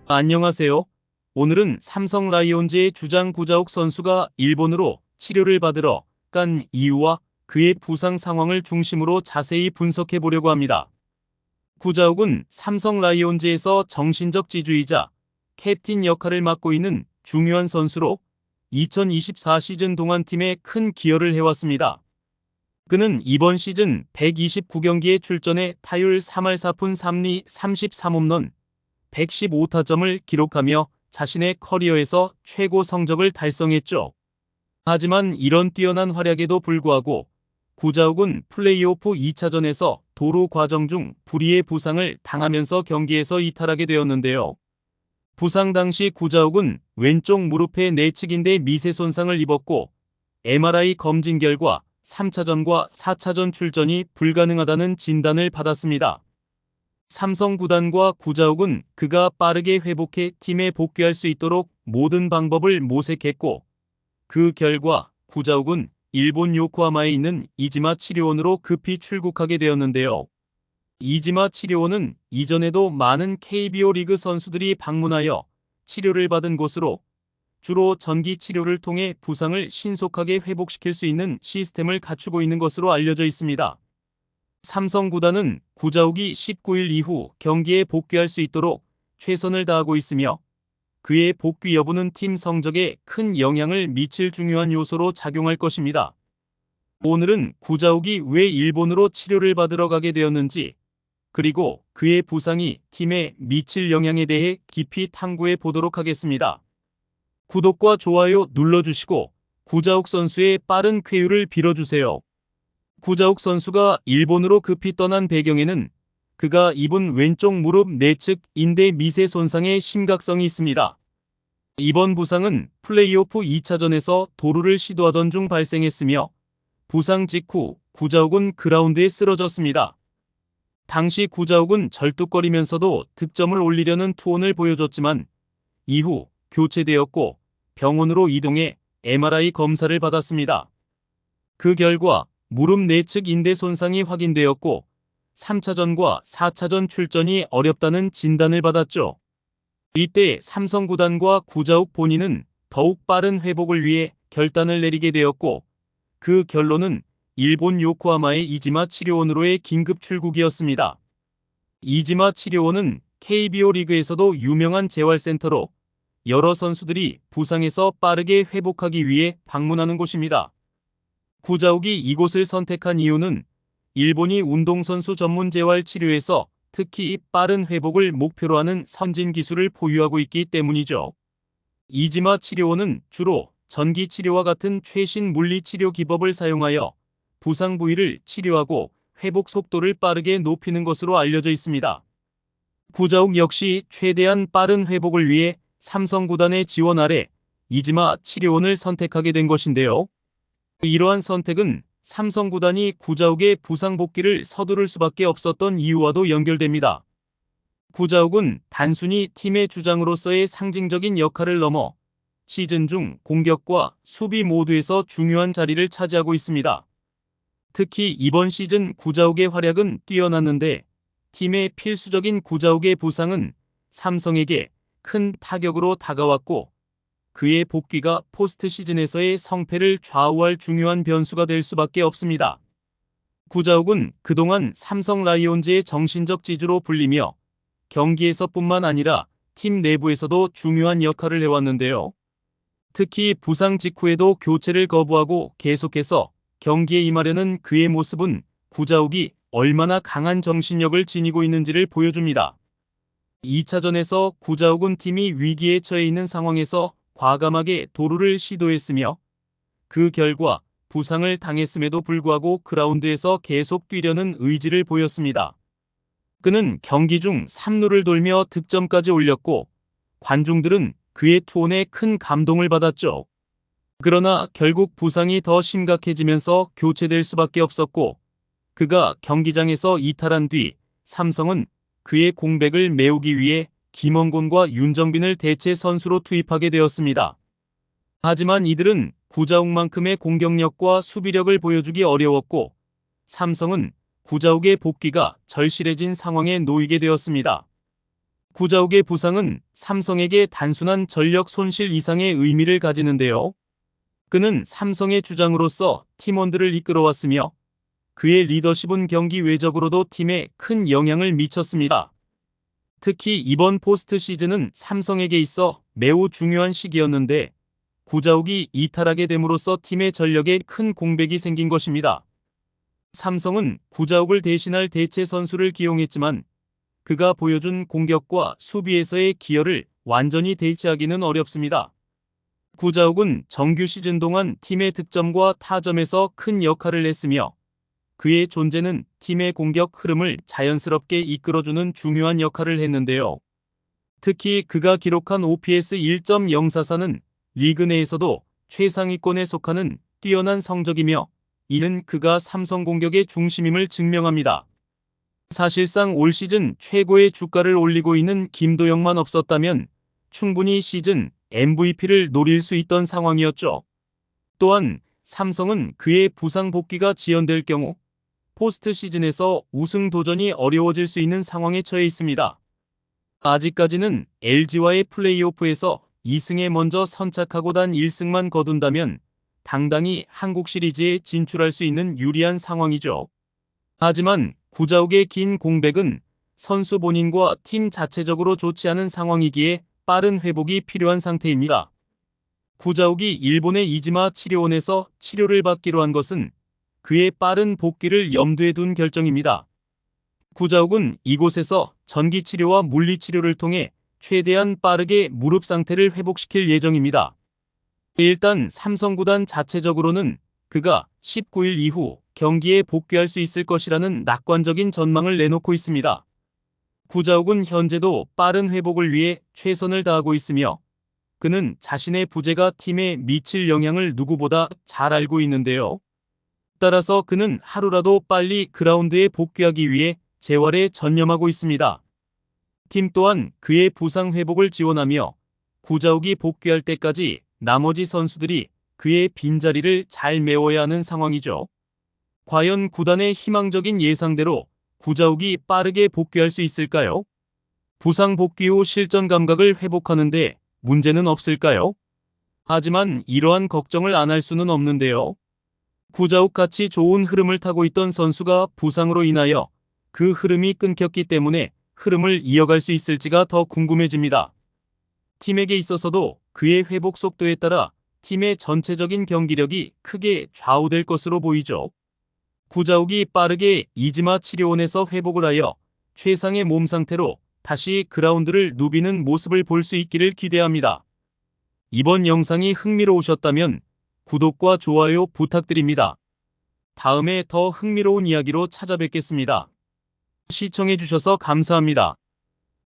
안녕하세요. 오늘은 삼성 라이온즈의 주장 구자욱 선수가 일본으로 치료를 받으러 간 이유와 그의 부상 상황을 중심으로 자세히 분석해 보려고 합니다. 구자욱은 삼성 라이온즈에서 정신적 지주이자 캡틴 역할을 맡고 있는 중요한 선수로 2024 시즌 동안 팀에 큰 기여를 해왔습니다. 그는 이번 시즌 129경기에 출전해 타율 3할 4푼 3리 33홈런 115타점을 기록하며 자신의 커리어에서 최고 성적을 달성했죠. 하지만 이런 뛰어난 활약에도 불구하고 구자욱은 플레이오프 2차전에서 도루 과정 중 불의의 부상을 당하면서 경기에서 이탈하게 되었는데요. 부상 당시 구자욱은 왼쪽 무릎의 내측인대 미세 손상을 입었고 MRI 검진 결과 3차전과 4차전 출전이 불가능하다는 진단을 받았습니다. 삼성 구단과 구자욱은 그가 빠르게 회복해 팀에 복귀할 수 있도록 모든 방법을 모색했고 그 결과 구자욱은 일본 요코하마에 있는 이지마 치료원으로 급히 출국하게 되었는데요. 이지마 치료원은 이전에도 많은 KBO 리그 선수들이 방문하여 치료를 받은 곳으로 주로 전기 치료를 통해 부상을 신속하게 회복시킬 수 있는 시스템을 갖추고 있는 것으로 알려져 있습니다. 삼성 구단은 구자욱이 19일 이후 경기에 복귀할 수 있도록 최선을 다하고 있으며 그의 복귀 여부는 팀 성적에 큰 영향을 미칠 중요한 요소로 작용할 것입니다. 오늘은 구자욱이 왜 일본으로 치료를 받으러 가게 되었는지 그리고 그의 부상이 팀에 미칠 영향에 대해 깊이 탐구해 보도록 하겠습니다. 구독과 좋아요 눌러주시고 구자욱 선수의 빠른 쾌유를 빌어주세요. 구자욱 선수가 일본으로 급히 떠난 배경에는 그가 입은 왼쪽 무릎 내측 인대 미세 손상의 심각성이 있습니다. 이번 부상은 플레이오프 2차전에서 도루를 시도하던 중 발생했으며 부상 직후 구자욱은 그라운드에 쓰러졌습니다. 당시 구자욱은 절뚝거리면서도 득점을 올리려는 투혼을 보여줬지만 이후 교체되었고 병원으로 이동해 MRI 검사를 받았습니다. 그 결과 무릎 내측 인대 손상이 확인되었고 3차전과 4차전 출전이 어렵다는 진단을 받았죠. 이때 삼성 구단과 구자욱 본인은 더욱 빠른 회복을 위해 결단을 내리게 되었고 그 결론은 일본 요코하마의 이지마 치료원으로의 긴급 출국이었습니다. 이지마 치료원은 KBO 리그에서도 유명한 재활센터로 여러 선수들이 부상에서 빠르게 회복하기 위해 방문하는 곳입니다. 구자욱이 이곳을 선택한 이유는 일본이 운동선수 전문 재활 치료에서 특히 빠른 회복을 목표로 하는 선진 기술을 보유하고 있기 때문이죠. 이지마 치료원은 주로 전기 치료와 같은 최신 물리 치료 기법을 사용하여 부상 부위를 치료하고 회복 속도를 빠르게 높이는 것으로 알려져 있습니다. 구자욱 역시 최대한 빠른 회복을 위해 삼성 구단의 지원 아래 이지마 치료원을 선택하게 된 것인데요. 이러한 선택은 삼성 구단이 구자욱의 부상 복귀를 서두를 수밖에 없었던 이유와도 연결됩니다. 구자욱은 단순히 팀의 주장으로서의 상징적인 역할을 넘어 시즌 중 공격과 수비 모두에서 중요한 자리를 차지하고 있습니다. 특히 이번 시즌 구자욱의 활약은 뛰어났는데 팀의 필수적인 구자욱의 부상은 삼성에게 큰 타격으로 다가왔고 그의 복귀가 포스트 시즌에서의 성패를 좌우할 중요한 변수가 될 수밖에 없습니다. 구자욱은 그동안 삼성 라이온즈의 정신적 지주로 불리며 경기에서뿐만 아니라 팀 내부에서도 중요한 역할을 해왔는데요. 특히 부상 직후에도 교체를 거부하고 계속해서 경기에 임하려는 그의 모습은 구자욱이 얼마나 강한 정신력을 지니고 있는지를 보여줍니다. 2차전에서 구자욱은 팀이 위기에 처해 있는 상황에서 과감하게 도루를 시도했으며 그 결과 부상을 당했음에도 불구하고 그라운드에서 계속 뛰려는 의지를 보였습니다. 그는 경기 중 3루를 돌며 득점까지 올렸고 관중들은 그의 투혼에 큰 감동을 받았죠. 그러나 결국 부상이 더 심각해지면서 교체될 수밖에 없었고 그가 경기장에서 이탈한 뒤 삼성은 그의 공백을 메우기 위해 김원곤과 윤정빈을 대체 선수로 투입하게 되었습니다. 하지만 이들은 구자욱만큼의 공격력과 수비력을 보여주기 어려웠고 삼성은 구자욱의 복귀가 절실해진 상황에 놓이게 되었습니다. 구자욱의 부상은 삼성에게 단순한 전력 손실 이상의 의미를 가지는데요. 그는 삼성의 주장으로서 팀원들을 이끌어왔으며 그의 리더십은 경기 외적으로도 팀에 큰 영향을 미쳤습니다. 특히 이번 포스트 시즌은 삼성에게 있어 매우 중요한 시기였는데 구자욱이 이탈하게 됨으로써 팀의 전력에 큰 공백이 생긴 것입니다. 삼성은 구자욱을 대신할 대체 선수를 기용했지만 그가 보여준 공격과 수비에서의 기여를 완전히 대체하기는 어렵습니다. 구자욱은 정규 시즌 동안 팀의 득점과 타점에서 큰 역할을 했으며 그의 존재는 팀의 공격 흐름을 자연스럽게 이끌어주는 중요한 역할을 했는데요. 특히 그가 기록한 OPS 1.044는 리그 내에서도 최상위권에 속하는 뛰어난 성적이며 이는 그가 삼성 공격의 중심임을 증명합니다. 사실상 올 시즌 최고의 주가를 올리고 있는 김도영만 없었다면 충분히 시즌 MVP를 노릴 수 있던 상황이었죠. 또한 삼성은 그의 부상 복귀가 지연될 경우 포스트 시즌에서 우승 도전이 어려워질 수 있는 상황에 처해 있습니다. 아직까지는 LG와의 플레이오프에서 2승에 먼저 선착하고 단 1승만 거둔다면 당당히 한국 시리즈에 진출할 수 있는 유리한 상황이죠. 하지만 구자욱의 긴 공백은 선수 본인과 팀 자체적으로 좋지 않은 상황이기에 빠른 회복이 필요한 상태입니다. 구자욱이 일본의 이지마 치료원에서 치료를 받기로 한 것은 그의 빠른 복귀를 염두에 둔 결정입니다. 구자욱은 이곳에서 전기치료와 물리치료를 통해 최대한 빠르게 무릎 상태를 회복시킬 예정입니다. 일단 삼성 구단 자체적으로는 그가 19일 이후 경기에 복귀할 수 있을 것이라는 낙관적인 전망을 내놓고 있습니다. 구자욱은 현재도 빠른 회복을 위해 최선을 다하고 있으며 그는 자신의 부재가 팀에 미칠 영향을 누구보다 잘 알고 있는데요. 따라서 그는 하루라도 빨리 그라운드에 복귀하기 위해 재활에 전념하고 있습니다. 팀 또한 그의 부상 회복을 지원하며 구자욱이 복귀할 때까지 나머지 선수들이 그의 빈자리를 잘 메워야 하는 상황이죠. 과연 구단의 희망적인 예상대로 구자욱이 빠르게 복귀할 수 있을까요? 부상 복귀 후 실전 감각을 회복하는데 문제는 없을까요? 하지만 이러한 걱정을 안 할 수는 없는데요. 구자욱같이 좋은 흐름을 타고 있던 선수가 부상으로 인하여 그 흐름이 끊겼기 때문에 흐름을 이어갈 수 있을지가 더 궁금해집니다. 팀에게 있어서도 그의 회복 속도에 따라 팀의 전체적인 경기력이 크게 좌우될 것으로 보이죠. 구자욱이 빠르게 이지마 치료원에서 회복을 하여 최상의 몸 상태로 다시 그라운드를 누비는 모습을 볼 수 있기를 기대합니다. 이번 영상이 흥미로우셨다면 구독과 좋아요 부탁드립니다. 다음에 더 흥미로운 이야기로 찾아뵙겠습니다. 시청해주셔서 감사합니다.